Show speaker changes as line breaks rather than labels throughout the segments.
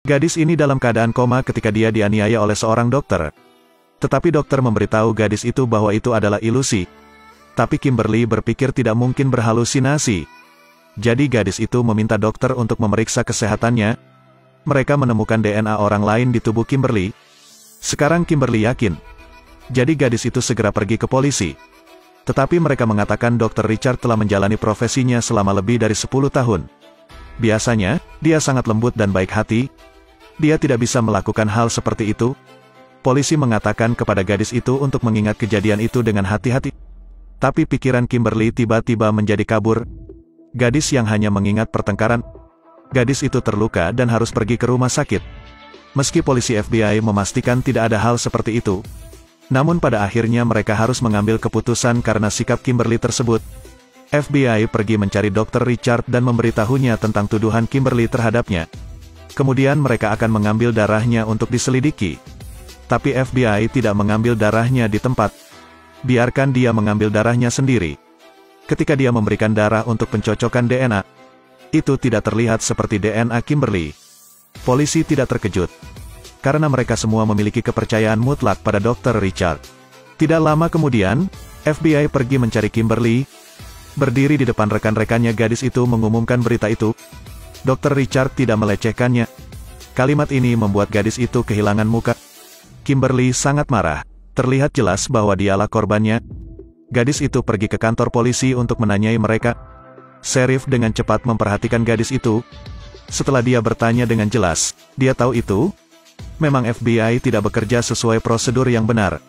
Gadis ini dalam keadaan koma ketika dia dianiaya oleh seorang dokter. Tetapi dokter memberitahu gadis itu bahwa itu adalah ilusi. Tapi Kimberly berpikir tidak mungkin berhalusinasi. Jadi gadis itu meminta dokter untuk memeriksa kesehatannya. Mereka menemukan DNA orang lain di tubuh Kimberly. Sekarang Kimberly yakin. Jadi gadis itu segera pergi ke polisi. Tetapi mereka mengatakan Dr. Richard telah menjalani profesinya selama lebih dari 10 tahun. Biasanya, dia sangat lembut dan baik hati. Dia tidak bisa melakukan hal seperti itu. Polisi mengatakan kepada gadis itu untuk mengingat kejadian itu dengan hati-hati. Tapi pikiran Kimberly tiba-tiba menjadi kabur. Gadis yang hanya mengingat pertengkaran. Gadis itu terluka dan harus pergi ke rumah sakit. Meski polisi FBI memastikan tidak ada hal seperti itu, namun pada akhirnya mereka harus mengambil keputusan karena sikap Kimberly tersebut. FBI pergi mencari Dr. Richard dan memberitahunya tentang tuduhan Kimberly terhadapnya. Kemudian mereka akan mengambil darahnya untuk diselidiki. Tapi FBI tidak mengambil darahnya di tempat. Biarkan dia mengambil darahnya sendiri. Ketika dia memberikan darah untuk pencocokan DNA, itu tidak terlihat seperti DNA Kimberly. Polisi tidak terkejut. Karena mereka semua memiliki kepercayaan mutlak pada Dr. Richard. Tidak lama kemudian, FBI pergi mencari Kimberly. Berdiri di depan rekan-rekannya gadis itu mengumumkan berita itu. Dr. Richard tidak melecehkannya. Kalimat ini membuat gadis itu kehilangan muka. Kimberly sangat marah. Terlihat jelas bahwa dialah korbannya. Gadis itu pergi ke kantor polisi untuk menanyai mereka. Sheriff dengan cepat memperhatikan gadis itu. Setelah dia bertanya dengan jelas, dia tahu itu. Memang FBI tidak bekerja sesuai prosedur yang benar.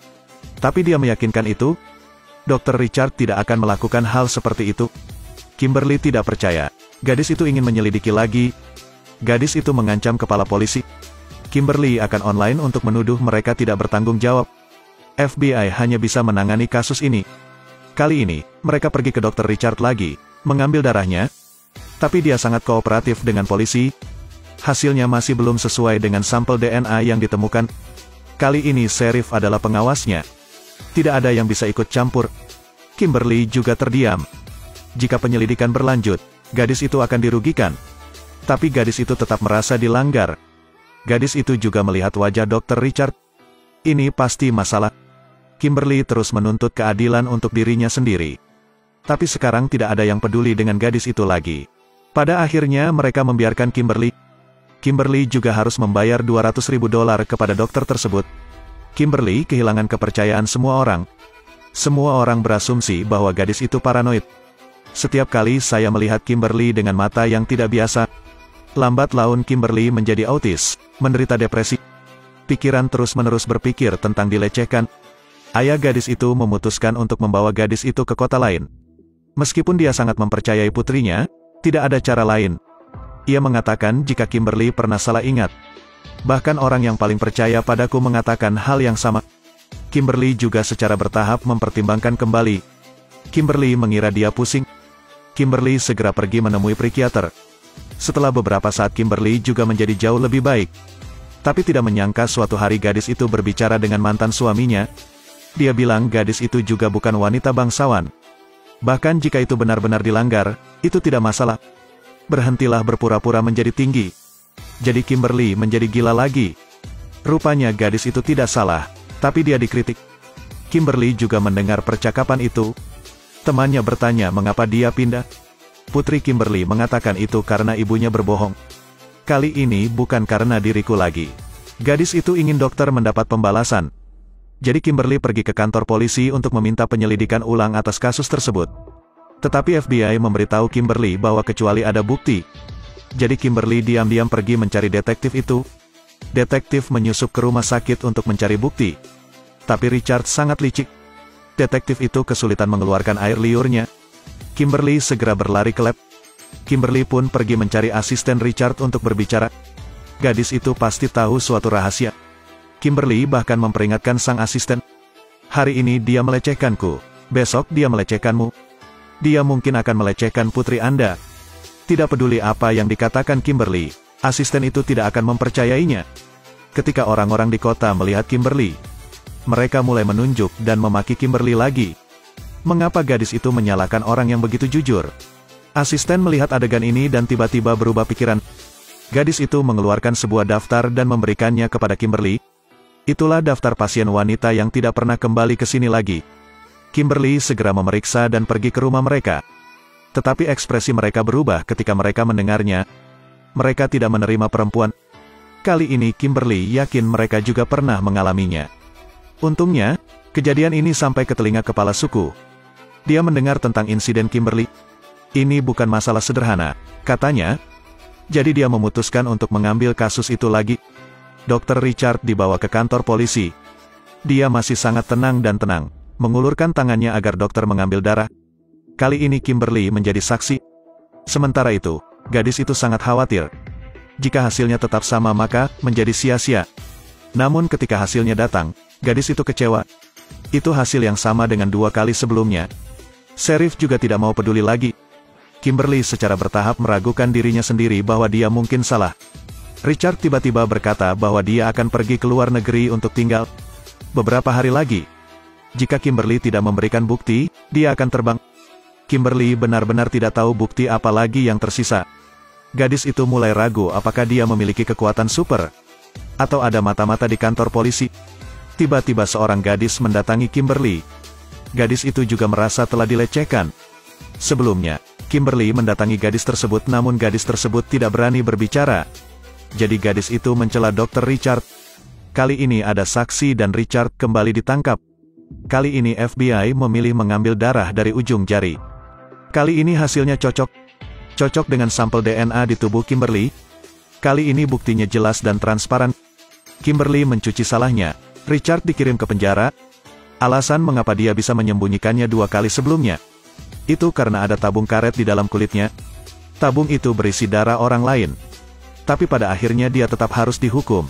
Tapi dia meyakinkan itu. Dr. Richard tidak akan melakukan hal seperti itu. Kimberly tidak percaya. Gadis itu ingin menyelidiki lagi. Gadis itu mengancam kepala polisi. Kimberly akan online untuk menuduh mereka tidak bertanggung jawab. FBI hanya bisa menangani kasus ini. Kali ini, mereka pergi ke Dr. Richard lagi, mengambil darahnya. Tapi dia sangat kooperatif dengan polisi. Hasilnya masih belum sesuai dengan sampel DNA yang ditemukan. Kali ini sheriff adalah pengawasnya. Tidak ada yang bisa ikut campur. Kimberly juga terdiam. Jika penyelidikan berlanjut, gadis itu akan dirugikan. Tapi gadis itu tetap merasa dilanggar. Gadis itu juga melihat wajah Dr. Richard. Ini pasti masalah. Kimberly terus menuntut keadilan untuk dirinya sendiri. Tapi sekarang tidak ada yang peduli dengan gadis itu lagi. Pada akhirnya mereka membiarkan Kimberly. Kimberly juga harus membayar $200.000 kepada dokter tersebut. Kimberly kehilangan kepercayaan semua orang. Semua orang berasumsi bahwa gadis itu paranoid. Setiap kali saya melihat Kimberly dengan mata yang tidak biasa, lambat laun Kimberly menjadi autis, menderita depresi. Pikiran terus-menerus berpikir tentang dilecehkan. Ayah gadis itu memutuskan untuk membawa gadis itu ke kota lain. Meskipun dia sangat mempercayai putrinya, tidak ada cara lain. Ia mengatakan jika Kimberly pernah salah ingat. Bahkan orang yang paling percaya padaku mengatakan hal yang sama. Kimberly juga secara bertahap mempertimbangkan kembali. Kimberly mengira dia pusing. Kimberly segera pergi menemui psikiater. Setelah beberapa saat Kimberly juga menjadi jauh lebih baik. Tapi tidak menyangka suatu hari gadis itu berbicara dengan mantan suaminya. Dia bilang gadis itu juga bukan wanita bangsawan. Bahkan jika itu benar-benar dilanggar, itu tidak masalah. Berhentilah berpura-pura menjadi tinggi. Jadi Kimberly menjadi gila lagi. Rupanya gadis itu tidak salah, tapi dia dikritik. Kimberly juga mendengar percakapan itu. Temannya bertanya mengapa dia pindah. Putri Kimberly mengatakan itu karena ibunya berbohong. Kali ini bukan karena diriku lagi. Gadis itu ingin dokter mendapat pembalasan. Jadi Kimberly pergi ke kantor polisi untuk meminta penyelidikan ulang atas kasus tersebut. Tetapi FBI memberitahu Kimberly bahwa kecuali ada bukti. Jadi Kimberly diam-diam pergi mencari detektif itu. Detektif menyusup ke rumah sakit untuk mencari bukti. Tapi Richard sangat licik. Detektif itu kesulitan mengeluarkan air liurnya. Kimberly segera berlari ke lab. Kimberly pun pergi mencari asisten Richard untuk berbicara. Gadis itu pasti tahu suatu rahasia. Kimberly bahkan memperingatkan sang asisten. Hari ini dia melecehkanku. Besok dia melecehkanmu. Dia mungkin akan melecehkan putri Anda. Tidak peduli apa yang dikatakan Kimberly, asisten itu tidak akan mempercayainya. Ketika orang-orang di kota melihat Kimberly, mereka mulai menunjuk dan memaki Kimberly lagi. Mengapa gadis itu menyalahkan orang yang begitu jujur? Asisten melihat adegan ini dan tiba-tiba berubah pikiran. Gadis itu mengeluarkan sebuah daftar dan memberikannya kepada Kimberly. Itulah daftar pasien wanita yang tidak pernah kembali ke sini lagi. Kimberly segera memeriksa dan pergi ke rumah mereka. Tetapi ekspresi mereka berubah ketika mereka mendengarnya. Mereka tidak menerima perempuan. Kali ini Kimberly yakin mereka juga pernah mengalaminya. Untungnya, kejadian ini sampai ke telinga kepala suku. Dia mendengar tentang insiden Kimberly. Ini bukan masalah sederhana, katanya. Jadi dia memutuskan untuk mengambil kasus itu lagi. Dr. Richard dibawa ke kantor polisi. Dia masih sangat tenang dan tenang, mengulurkan tangannya agar dokter mengambil darah. Kali ini Kimberly menjadi saksi. Sementara itu, gadis itu sangat khawatir. Jika hasilnya tetap sama maka menjadi sia-sia. Namun ketika hasilnya datang, gadis itu kecewa. Itu hasil yang sama dengan 2 kali sebelumnya. Sheriff juga tidak mau peduli lagi. Kimberly secara bertahap meragukan dirinya sendiri bahwa dia mungkin salah. Richard tiba-tiba berkata bahwa dia akan pergi ke luar negeri untuk tinggal beberapa hari lagi. Jika Kimberly tidak memberikan bukti, dia akan terbang. Kimberly benar-benar tidak tahu bukti apa lagi yang tersisa. Gadis itu mulai ragu apakah dia memiliki kekuatan super, atau ada mata-mata di kantor polisi. Tiba-tiba seorang gadis mendatangi Kimberly. Gadis itu juga merasa telah dilecehkan. Sebelumnya, Kimberly mendatangi gadis tersebut namun gadis tersebut tidak berani berbicara. Jadi gadis itu mencela Dr. Richard. Kali ini ada saksi dan Richard kembali ditangkap. Kali ini FBI memilih mengambil darah dari ujung jari. Kali ini hasilnya cocok. Cocok dengan sampel DNA di tubuh Kimberly. Kali ini buktinya jelas dan transparan. Kimberly mencuci salahnya. Richard dikirim ke penjara. Alasan mengapa dia bisa menyembunyikannya 2 kali sebelumnya. Itu karena ada tabung karet di dalam kulitnya. Tabung itu berisi darah orang lain. Tapi pada akhirnya dia tetap harus dihukum.